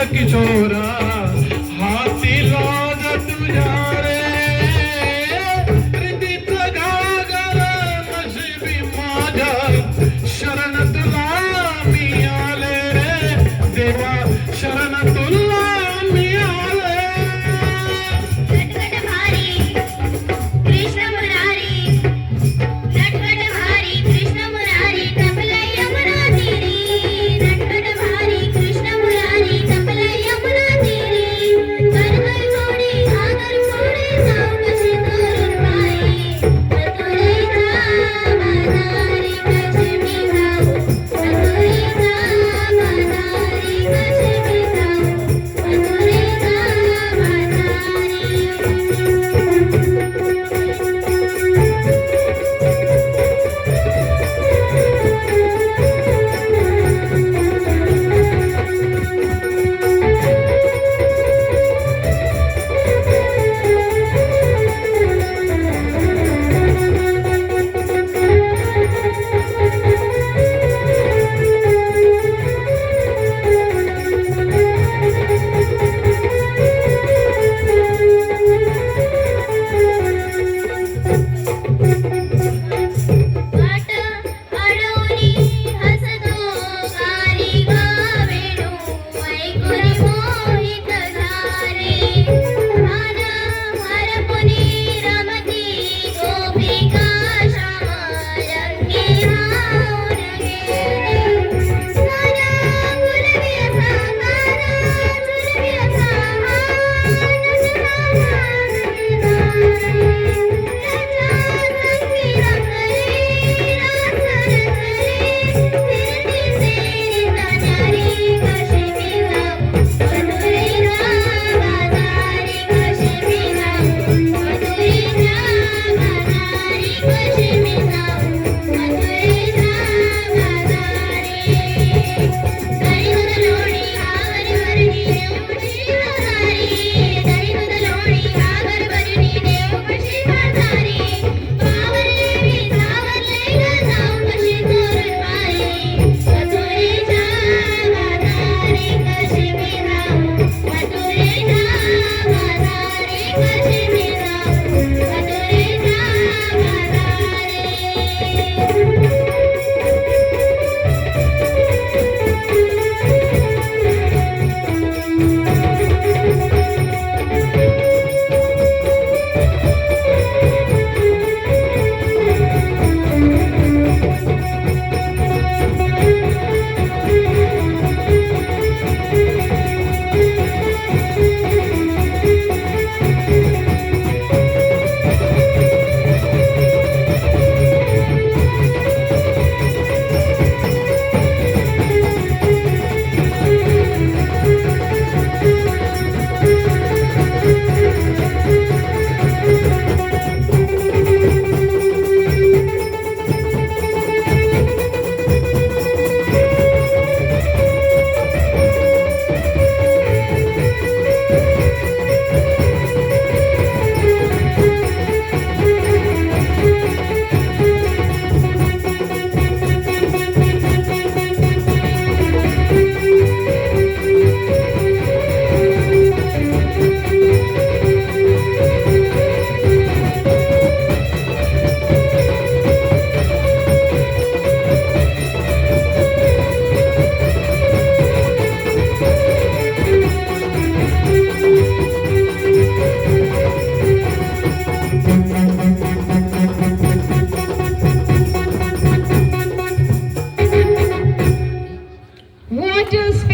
किशोरा हाती लाज तुझ्या रे प्रीतीचं घागर नशिबी माझ्या शरण तुला मी आले रे देवा शरण तुला मी आले नटखट भारी कृष्ण मुरारी नटखट भारी कृष्ण मुरारी तपले यमुना तीरी नटखट भारी कृष्ण मुरारी तपले यमुना तीरी कर कर थोडी घागर फोडे जाऊ कशी तरुण बाई मथुरेचा बाजारी कशी मी जाऊ मथुरेचा बाजारी कशी मी जाऊ मथुरेचा वाट अडवली हसतो गारी गावेणू ऐकुनी मोहित झाले भान हरपुनी रमती गोपिका श्यामलंगी राहून गेले काना गुलबी असा काना झुलबी असा